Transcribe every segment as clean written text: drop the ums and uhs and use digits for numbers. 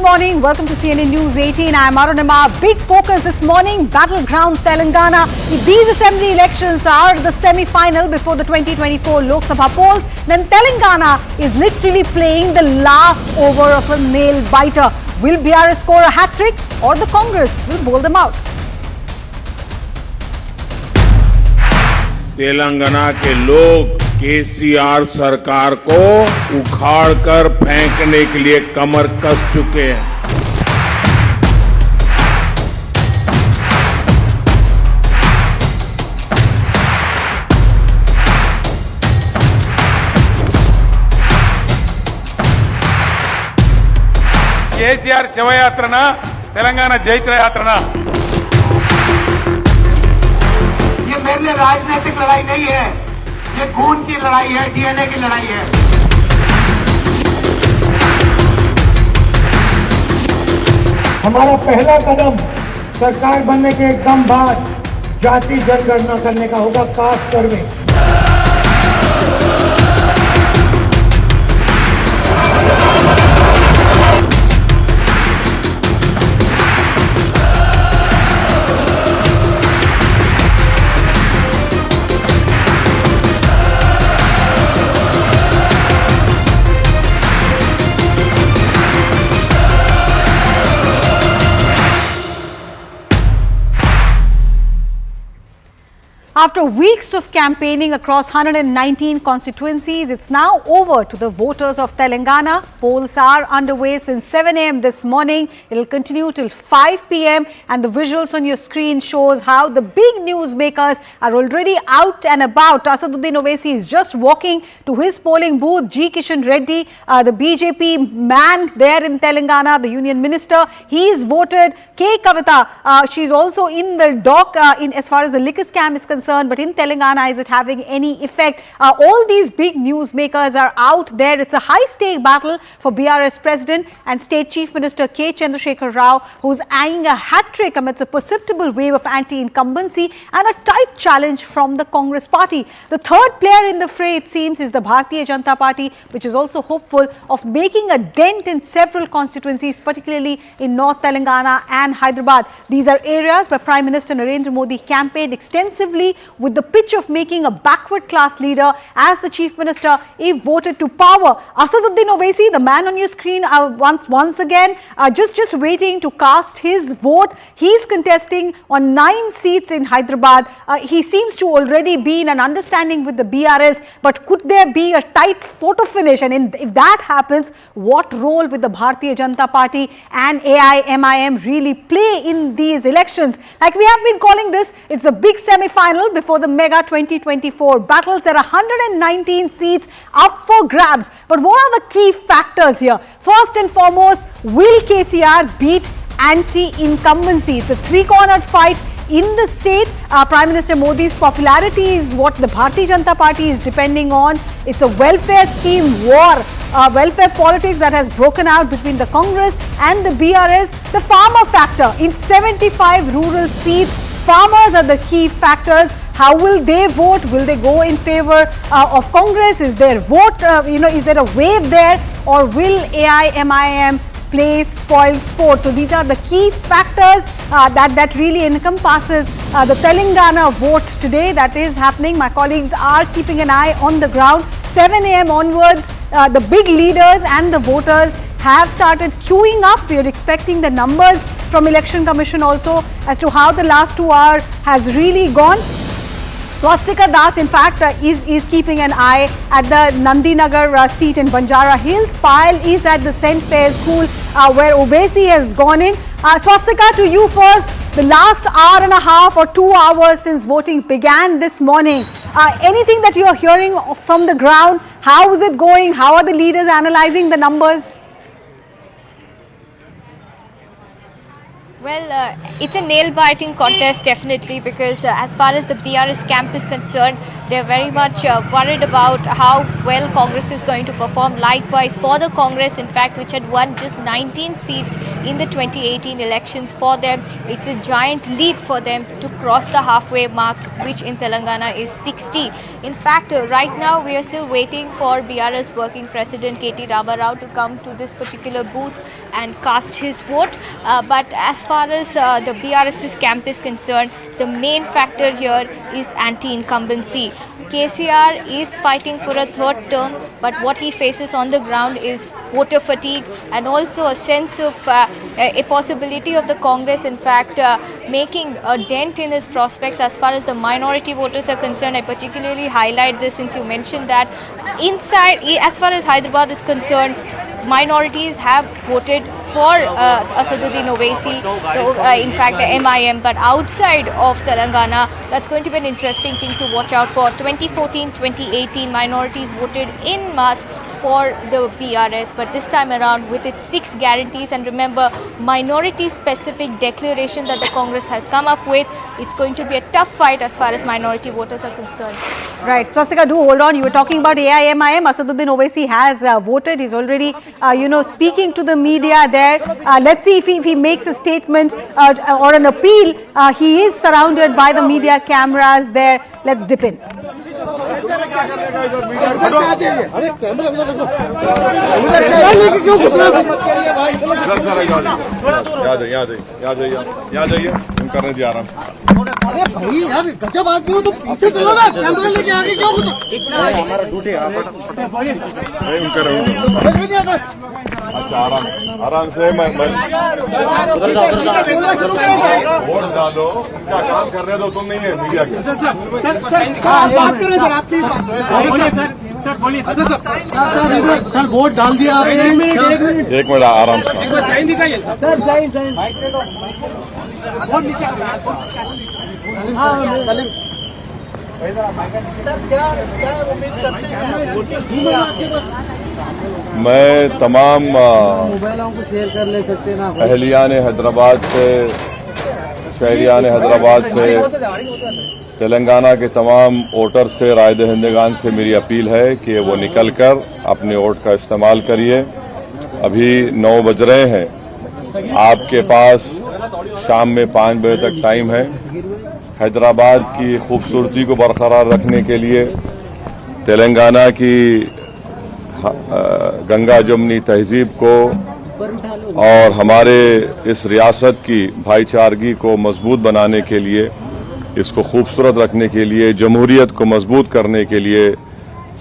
morning. Welcome to CNN News 18. I am Arunima. Big focus this morning, battleground Telangana. If these assembly elections are the semi-final before the 2024 Lok Sabha polls, then Telangana is literally playing the last over of a nail-biter. Will BRS score a hat-trick or the Congress will bowl them out? Telangana के लोग केसीआर सरकार को उखाड़कर फेंकने के लिए कमर कस चुके हैं। केसीआर శివయాత్రనా తెలంగాణ జైత్ర యాత్రనా ये मेरे लिए राजनीतिक लड़ाई नहीं है, ये खून की लड़ाई है, डीएनए की लड़ाई है। हमारा पहला कदम सरकार बनने के एकदम बाद जाति जनगणना करने का होगा, cast survey. After weeks of campaigning across 119 constituencies, it's now over to the voters of Telangana. Polls are underway since 7 a.m. this morning. It will continue till 5 p.m. and the visuals on your screen shows how the big newsmakers are already out and about. Asaduddin Owaisi is just walking to his polling booth. G. Kishan Reddy, the BJP man there in Telangana, the union minister, he is voted. K. Kavita, she is also in the dock in as far as the liquor scam is concerned. But in Telangana, is it having any effect? All these big newsmakers are out there. It's a high-stake battle for BRS President and State Chief Minister K. Chandrasekhar Rao, who's eyeing a hat-trick amidst a perceptible wave of anti-incumbency and a tight challenge from the Congress party. The third player in the fray, it seems, is the Bharatiya Janata Party, which is also hopeful of making a dent in several constituencies, particularly in North Telangana and Hyderabad. These are areas where Prime Minister Narendra Modi campaigned extensively with the pitch of making a backward class leader as the Chief Minister if voted to power. Asaduddin Owaisi, the man on your screen, once again, just waiting to cast his vote. He's contesting on 9 seats in Hyderabad. He seems to already be in an understanding with the BRS, but could there be a tight photo finish? And if that happens, what role will the Bharatiya Janata Party and AIMIM really play in these elections? Like we have been calling this, it's a big semi-final before the mega 2024 battles. There are 119 seats up for grabs. But what are the key factors here? First and foremost, will KCR beat anti-incumbency? It's a three-cornered fight in the state. Prime Minister Modi's popularity is what the Bharatiya Janata Party is depending on. It's a welfare scheme war, welfare politics that has broken out between the Congress and the BRS. The farmer factor in 75 rural seats. Farmers are the key factors. How will they vote? Will they go in favor of Congress? Is there vote, is there a wave there? Or will AIMIM play spoil sport? So these are the key factors that really encompasses the Telangana vote today that is happening. My colleagues are keeping an eye on the ground. 7 a.m. onwards, the big leaders and the voters have started queuing up. We are expecting the numbers from Election Commission also as to how the last 2 hours has really gone. Swastika Das, in fact, is keeping an eye at the Nandinagar seat in Banjara Hills. Payal is at the St. Fair School where Owaisi has gone in. Swastika, to you first. The last hour and a half or 2 hours since voting began this morning. Anything that you are hearing from the ground? How is it going? How are the leaders analyzing the numbers? Well, it's a nail-biting contest, definitely, because as far as the BRS camp is concerned, they're very much worried about how well Congress is going to perform. Likewise, for the Congress, in fact, which had won just 19 seats in the 2018 elections, for them, it's a giant leap for them to cross the halfway mark, which in Telangana is 60. In fact, right now, we are still waiting for BRS working president K.T. Rama Rao to come to this particular booth and cast his vote. But as far as the BRS's camp is concerned, the main factor here is anti-incumbency. KCR is fighting for a third term, but what he faces on the ground is voter fatigue and also a sense of a possibility of the Congress, in fact, making a dent in his prospects as far as the minority voters are concerned. I particularly highlight this since you mentioned that inside, as far as Hyderabad is concerned, minorities have voted for Asaduddin Owaisi, in fact the MIM, but outside of Telangana, that's going to be an interesting thing to watch out for. 2014-2018, minorities voted in mass for the BRS, but this time around with its 6 guarantees, and remember, minority-specific declaration that the Congress has come up with, it's going to be a tough fight as far as minority voters are concerned. Right. Swastika, do hold on. You were talking about AIMIM. Asaduddin Owaisi has voted. He's already, speaking to the media there. Let's see if he makes a statement or an appeal. He is surrounded by the media cameras there. Let's dip in. करने दिया आराम से। अरे भाई यार गजब आदमी हो तो पीछे चलो ना, कैमरा लेके आगे क्यों घुसे? हमारा ड्यूटी है। नहीं उनका अच्छा आराम से मैं वोट डालो, क्या काम कर रहे हो तुम नहीं है मीडिया के। बात करें सर, आप प्लीज सर वोट डाल दिया आपने? एक मिनट आराम से। सर साइन सर क्या उम्मीद करते हैं वोटिंग आपके पास? मैं तमाम मोबाइलों को शेयर कर ले सकते ना अहलियान हैदराबाद से, शहरियान हैदराबाद से, तेलंगाना के तमाम वोटर से, राय दहिंदगान से मेरी अपील है कि वो निकलकर अपने वोट का इस्तेमाल करिए। अभी 9 बज रहे हैं, आपके पास शाम में 5 बजे तक टाइम है। हैदराबाद की खूबसूरती को बरकरार रखने के लिए, तेलंगाना की गंगा जमुनी तहजीब को और हमारे इस रियासत की भाईचारगी को मजबूत बनाने के लिए, इसको खूबसूरत रखने के लिए, जमहूरियत को मजबूत करने के लिए,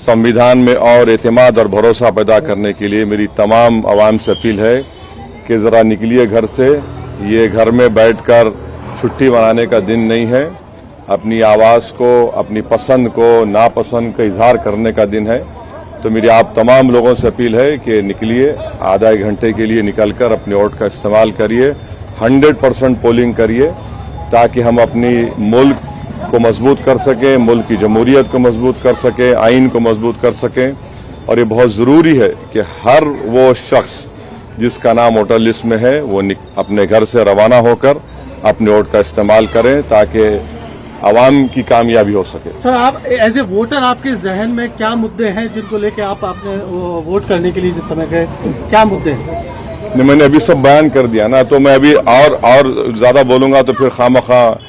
संविधान में और एतमाद और भरोसा पैदा करने के लिए मेरी तमाम आवाम से अपील है कि ज़रा निकलिए घर से। ये घर में बैठकर छुट्टी मनाने का दिन नहीं है। अपनी आवाज़ को, अपनी पसंद को, नापसंद का इजहार करने का दिन है। तो मेरी आप तमाम लोगों से अपील है कि निकलिए, आधा 1 घंटे के लिए निकलकर अपने वोट का इस्तेमाल करिए, 100% पोलिंग करिए, ताकि हम अपनी मुल्क को मजबूत कर सकें, मुल्क की जमहूरियत को मजबूत कर सकें, आइन को मजबूत कर सकें। और ये बहुत ज़रूरी है कि हर वो शख्स जिसका नाम वोटर लिस्ट में है वो अपने घर से रवाना होकर अपने वोट का इस्तेमाल करें, ताकि आवाम की कामयाबी हो सके। सर, आप एज ए वोटर आपके जहन में क्या मुद्दे हैं जिनको लेके आपने वोट करने के लिए जिस समय गए, क्या मुद्दे हैं? नहीं, मैंने अभी सब बयान कर दिया ना, तो मैं अभी और ज्यादा बोलूंगा तो फिर खामखा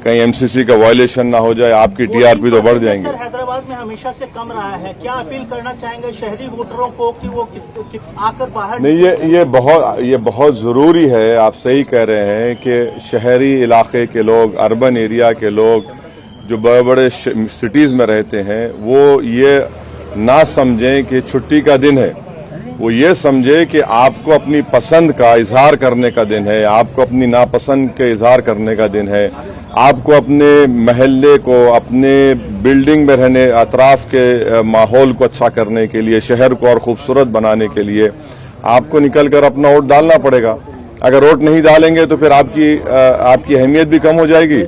कहीं एमसीसी का वायलेशन ना हो जाए, आपकी टीआरपी तो बढ़ जाएंगे। सर, हैदराबाद में हमेशा से कम रहा है, क्या अपील करना चाहेंगे शहरी वोटरों को कि वो आकर बाहर? नहीं, ये बहुत जरूरी है। आप सही कह रहे हैं कि शहरी इलाके के लोग, अर्बन एरिया के लोग जो बड़े बड़े सिटीज में रहते हैं, वो ये ना समझें कि छुट्टी का दिन है, वो ये समझे कि आपको अपनी पसंद का इजहार करने का दिन है, आपको अपनी नापसंद के इजहार करने का दिन है, आपको अपने महल्ले को, अपने बिल्डिंग में रहने अतराफ के माहौल को अच्छा करने के लिए, शहर को और खूबसूरत बनाने के लिए आपको निकलकर अपना वोट डालना पड़ेगा। अगर वोट नहीं डालेंगे तो फिर आपकी अहमियत भी कम हो जाएगी,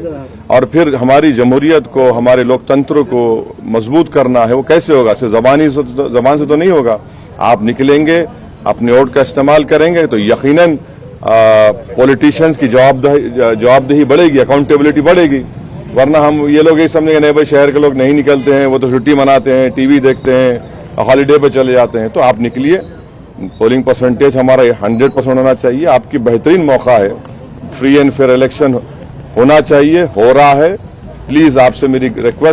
और फिर हमारी जमहूरियत को, हमारे लोकतंत्र को मजबूत करना है, वो कैसे होगा? सिर्फ जबान से तो नहीं होगा। आप निकलेंगे, अपने वोट का इस्तेमाल करेंगे तो यकीनन पॉलिटिशियंस की जवाबदेही बढ़ेगी, अकाउंटेबिलिटी बढ़ेगी। वरना हम ये लोग ये समझेंगे नहीं भाई शहर के लोग नहीं निकलते हैं, वो तो छुट्टी मनाते हैं, टीवी देखते हैं, हॉलीडे पे चले जाते हैं। तो आप निकलिए, पोलिंग परसेंटेज हमारा 100% होना चाहिए। आपकी बेहतरीन मौका है, फ्री एंड फेयर इलेक्शन होना चाहिए, हो रहा है। प्लीज आपसे मेरी रिक्वेस्ट